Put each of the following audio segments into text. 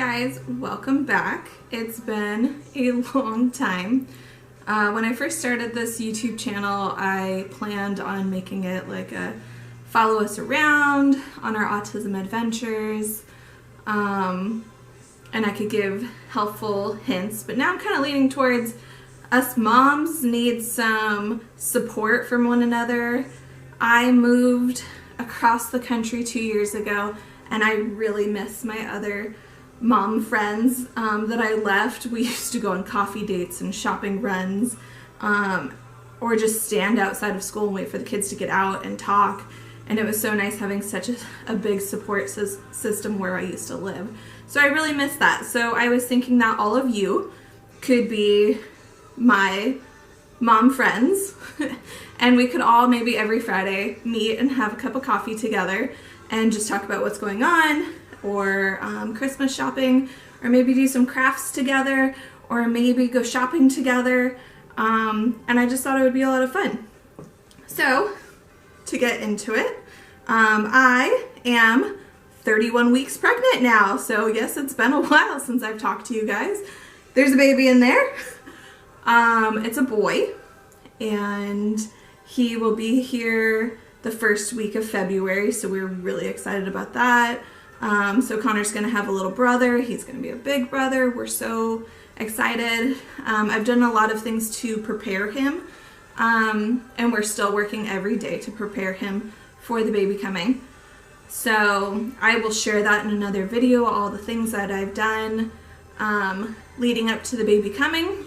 guys, welcome back. It's been a long time. When I first started this YouTube channel, I planned on making it like a follow us around on our autism adventures, and I could give helpful hints, but now I'm kind of leaning towards us moms need some support from one another. I moved across the country 2 years ago, and I really miss my other mom friends that I left. We used to go on coffee dates and shopping runs, or just stand outside of school and wait for the kids to get out and talk. And it was so nice having such a big support system where I used to live. So I really miss that. So I was thinking that all of you could be my mom friends and we could all maybe every Friday meet and have a cup of coffee together and just talk about what's going on, or Christmas shopping, or maybe do some crafts together, or maybe go shopping together. And I just thought it would be a lot of fun. So to get into it, I am 31 weeks pregnant now. So yes, it's been a while since I've talked to you guys. There's a baby in there. It's a boy, and he will be here the first week of February, so we're really excited about that. So Connor's gonna have a little brother. He's gonna be a big brother. We're so excited. I've done a lot of things to prepare him, and we're still working every day to prepare him for the baby coming. So I will share that in another video, all the things that I've done leading up to the baby coming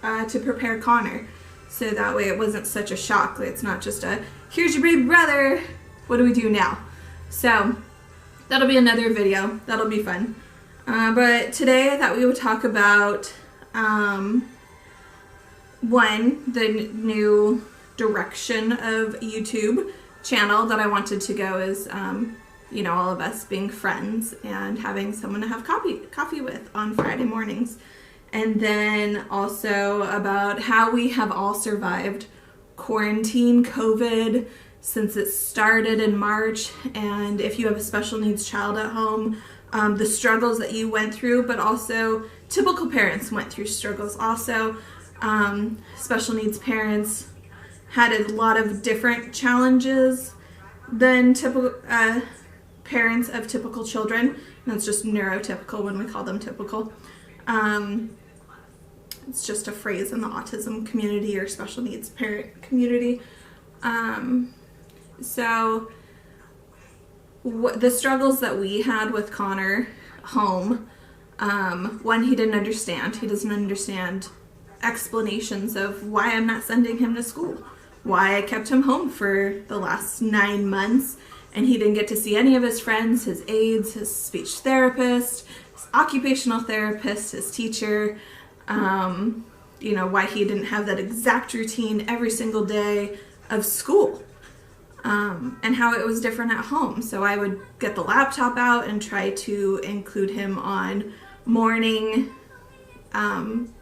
to prepare Connor. So that way it wasn't such a shock. It's not just a, here's your baby brother, what do we do now? So that'll be another video. That'll be fun. But today I thought we would talk about, the new direction of YouTube channel that I wanted to go is, you know, all of us being friends and having someone to have coffee with on Friday mornings. And then also about how we have all survived quarantine, COVID, since it started in March. And if you have a special needs child at home, the struggles that you went through, but also typical parents went through struggles also. Special needs parents had a lot of different challenges than typical parents of typical children. And that's just neurotypical when we call them typical. It's just a phrase in the autism community or special needs parent community. So the struggles that we had with Connor home, one, he didn't understand. He doesn't understand explanations of why I'm not sending him to school, why I kept him home for the last 9 months, and he didn't get to see any of his friends, his aides, his speech therapist, his occupational therapist, his teacher, you know, why he didn't have that exact routine every single day of school, and how it was different at home. So I would get the laptop out and try to include him on morning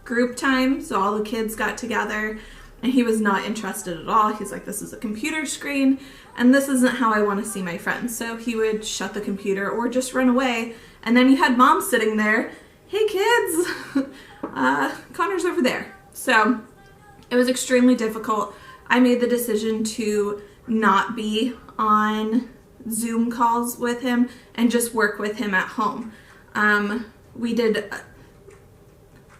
group time, so all the kids got together, and he was not interested at all. He's like, this is a computer screen, and this isn't how I want to see my friends. So he would shut the computer or just run away, and then you had mom sitting there, hey kids, Connor's over there. So it was extremely difficult. I made the decision to not be on Zoom calls with him and just work with him at home. We did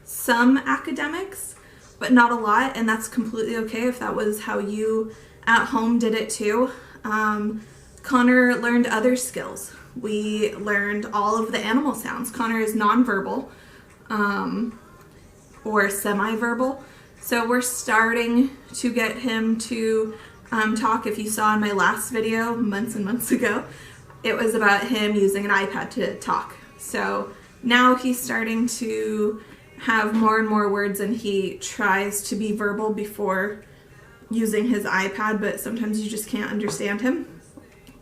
some academics, but not a lot, and that's completely okay if that was how you at home did it too. Connor learned other skills. We learned all of the animal sounds. Connor is nonverbal, or semi-verbal. So we're starting to get him to talk. If you saw in my last video months and months ago, it was about him using an iPad to talk. So now he's starting to have more and more words, and he tries to be verbal before using his iPad, but sometimes you just can't understand him.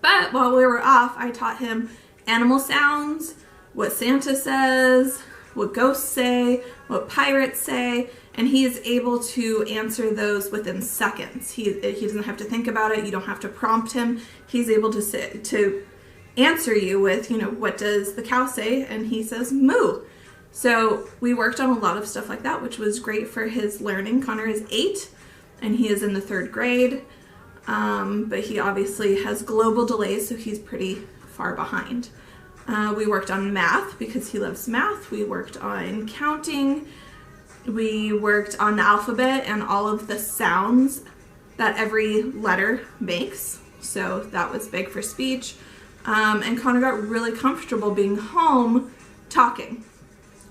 But while we were off, I taught him animal sounds, what Santa says, what ghosts say, what pirates say, and he is able to answer those within seconds. He doesn't have to think about it. You don't have to prompt him. He's able to answer you with, what does the cow say? And he says moo. So we worked on a lot of stuff like that, which was great for his learning. Connor is 8 and he is in the 3rd grade, but he obviously has global delays, so he's pretty far behind. We worked on math because he loves math. We worked on counting. We worked on the alphabet and all of the sounds that every letter makes. So that was big for speech. And Connor got really comfortable being home talking.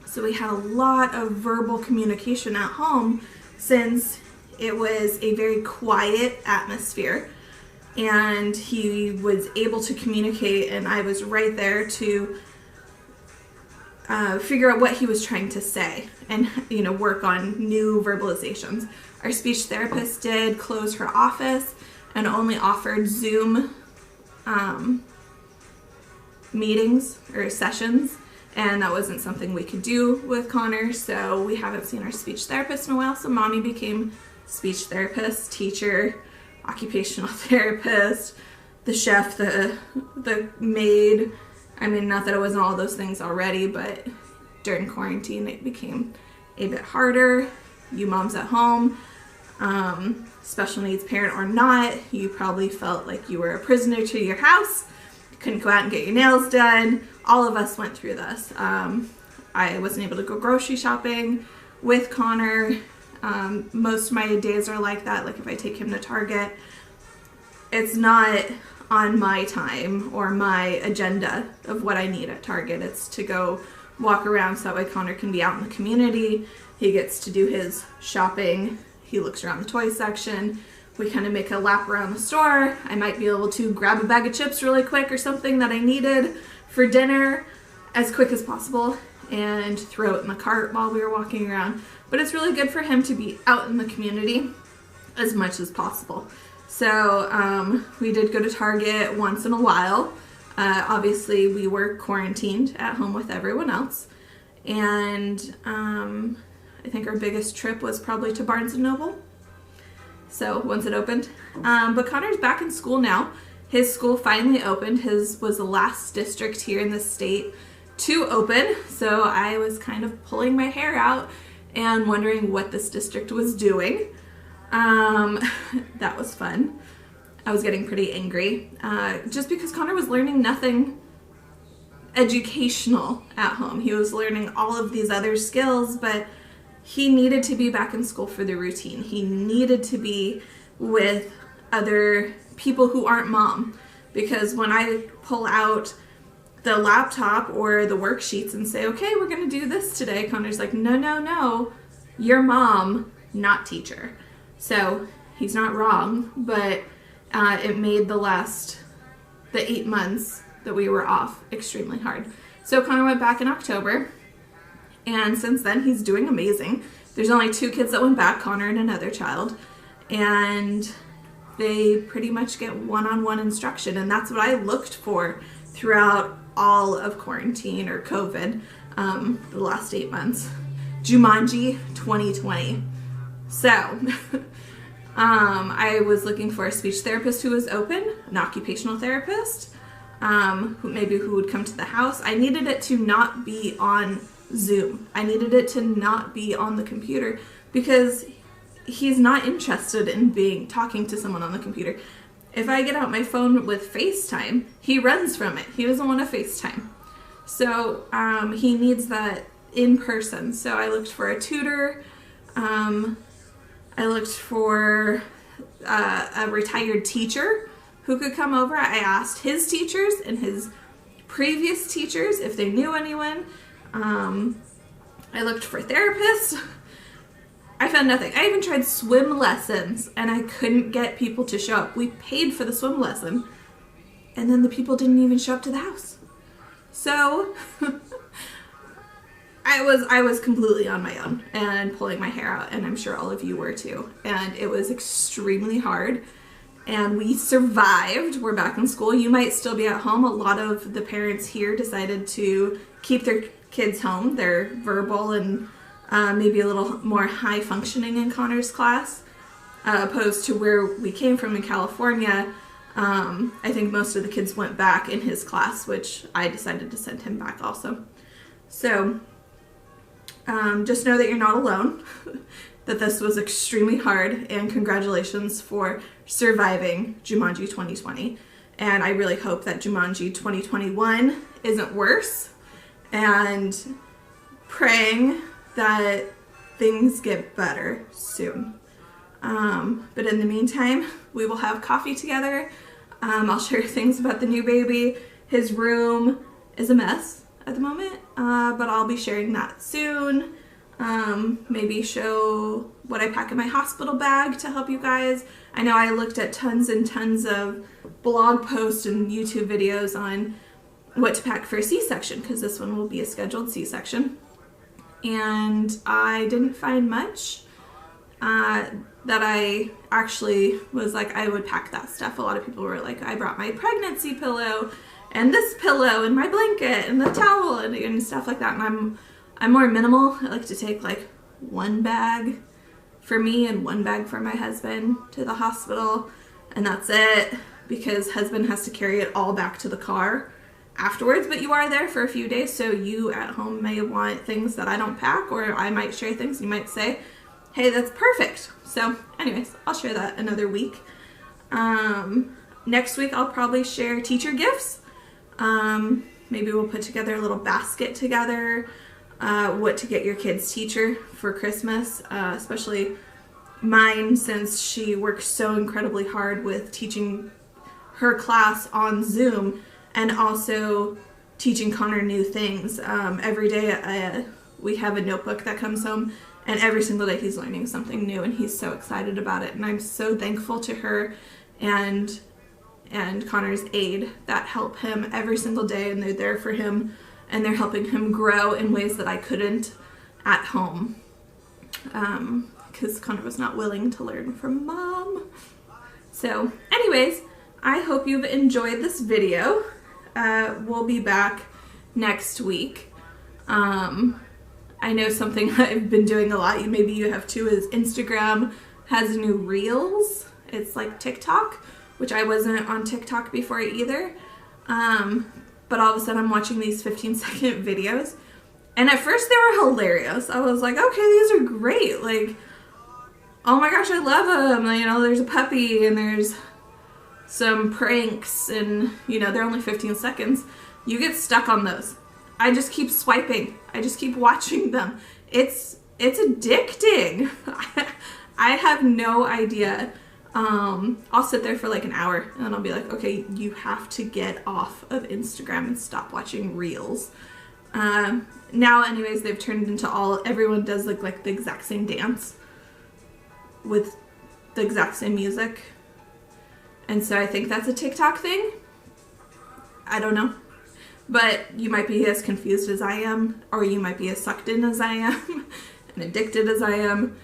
So we had a lot of verbal communication at home since it was a very quiet atmosphere. And he was able to communicate, and I was right there to figure out what he was trying to say and, work on new verbalizations. Our speech therapist did close her office and only offered Zoom meetings or sessions, and that wasn't something we could do with Connor, so we haven't seen our speech therapist in a while. So mommy became speech therapist, teacher, occupational therapist, the chef, the maid. I mean, not that it wasn't all those things already, but during quarantine it became a bit harder. You moms at home, special needs parent or not, you probably felt like you were a prisoner to your house. You couldn't go out and get your nails done. All of us went through this. I wasn't able to go grocery shopping with Connor. Most of my days are like that. Like if I take him to Target, it's not on my time or my agenda of what I need at Target. It's to go walk around so that way Connor can be out in the community. He gets to do his shopping. He looks around the toy section. We kind of make a lap around the store. I might be able to grab a bag of chips really quick or something that I needed for dinner as quick as possible and throw it in the cart while we were walking around. But it's really good for him to be out in the community as much as possible. So we did go to Target once in a while. Obviously, we were quarantined at home with everyone else. And I think our biggest trip was probably to Barnes & Noble. So once it opened. But Connor's back in school now. His school finally opened. His was the last district here in the state to open. So I was kind of pulling my hair out and wondering what this district was doing. That was fun. I was getting pretty angry just because Connor was learning nothing educational at home. He was learning all of these other skills, but he needed to be back in school for the routine. He needed to be with other people who aren't mom, because when I pull out the laptop or the worksheets and say, okay, we're going to do this today, Connor's like, no, you're mom, not teacher. So he's not wrong, but it made the 8 months that we were off extremely hard. So Connor went back in October, and since then he's doing amazing. There's only 2 kids that went back, Connor and another child, and they pretty much get one-on-one instruction, and that's what I looked for throughout all of quarantine or COVID, the last 8 months. Jumanji 2020. So I was looking for a speech therapist who was open, an occupational therapist, who would come to the house. I needed it to not be on Zoom. I needed it to not be on the computer because he's not interested in talking to someone on the computer. If I get out my phone with FaceTime, he runs from it. He doesn't want to FaceTime. So he needs that in person. So I looked for a tutor. I looked for a retired teacher who could come over. I asked his teachers and his previous teachers if they knew anyone. I looked for therapists. I found nothing. I even tried swim lessons and I couldn't get people to show up. We paid for the swim lesson and then the people didn't even show up to the house. So I was completely on my own and pulling my hair out, and I'm sure all of you were too. And it was extremely hard, and we survived. We're back in school. You might still be at home. A lot of the parents here decided to keep their kids home. They're verbal and maybe a little more high functioning in Connor's class, opposed to where we came from in California. I think most of the kids went back in his class, which I decided to send him back also. So just know that you're not alone, that this was extremely hard, and congratulations for surviving Jumanji 2020. And I really hope that Jumanji 2021 isn't worse, and praying that things get better soon. But in the meantime, we will have coffee together. I'll share things about the new baby. His room is a mess at the moment, but I'll be sharing that soon. Maybe show what I pack in my hospital bag to help you guys. I know I looked at tons and tons of blog posts and YouTube videos on what to pack for a C-section, because this one will be a scheduled C-section. And I didn't find much that I actually was like, I would pack that stuff. A lot of people were like, I brought my pregnancy pillow and this pillow and my blanket and the towel and stuff like that. And I'm more minimal. I like to take like one bag for me and one bag for my husband to the hospital, and that's it, because husband has to carry it all back to the car afterwards. But you are there for a few days, so you at home may want things that I don't pack, or I might share things. You might say, hey, that's perfect. So anyways, I'll share that another week. Next week I'll probably share teacher gifts. Maybe we'll put together a little basket together, what to get your kid's teacher for Christmas, especially mine, since she works so incredibly hard with teaching her class on Zoom and also teaching Connor new things. Every day we have a notebook that comes home, and every single day he's learning something new, and he's so excited about it. And I'm so thankful to her and Connor's aide that help him every single day, and they're there for him, and they're helping him grow in ways that I couldn't at home, because Connor was not willing to learn from mom. So anyways, I hope you've enjoyed this video. We'll be back next week. I know something I've been doing a lot, maybe you have too, is Instagram has new Reels. It's like TikTok, which I wasn't on TikTok before either. But all of a sudden I'm watching these 15-second videos, and at first they were hilarious. I was like, okay, these are great. Like, oh my gosh, I love them. You know, there's a puppy and there's some pranks, and you know, they're only 15 seconds. You get stuck on those. I just keep swiping. I just keep watching them. It's addicting. I have no idea. I'll sit there for like an hour, and then I'll be like, okay, you have to get off of Instagram and stop watching Reels. Now anyways, they've turned into everyone does like the exact same dance with the exact same music. And so I think that's a TikTok thing. I don't know. But you might be as confused as I am, or you might be as sucked in as I am and addicted as I am.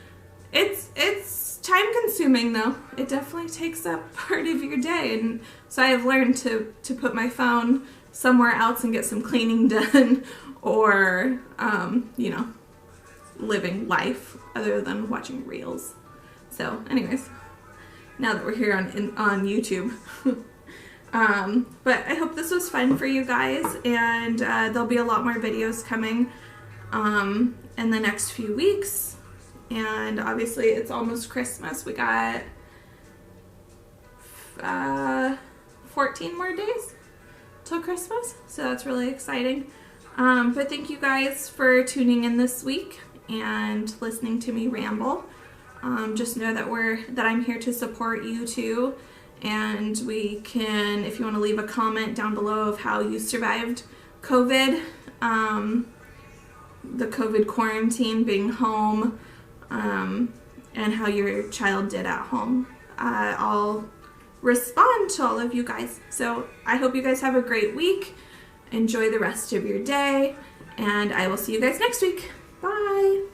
It's time consuming though. It definitely takes up part of your day, and so I have learned to put my phone somewhere else and get some cleaning done, or you know, living life other than watching Reels. So anyways, now that we're here on YouTube. But I hope this was fun for you guys, and there'll be a lot more videos coming in the next few weeks. And obviously it's almost Christmas. We got 14 more days till Christmas, so that's really exciting. But thank you guys for tuning in this week and listening to me ramble. Just know that I'm here to support you too. And we can, if you want to leave a comment down below of how you survived COVID, the COVID quarantine, being home, and how your child did at home. I'll respond to all of you guys. So I hope you guys have a great week. Enjoy the rest of your day, and I will see you guys next week. Bye!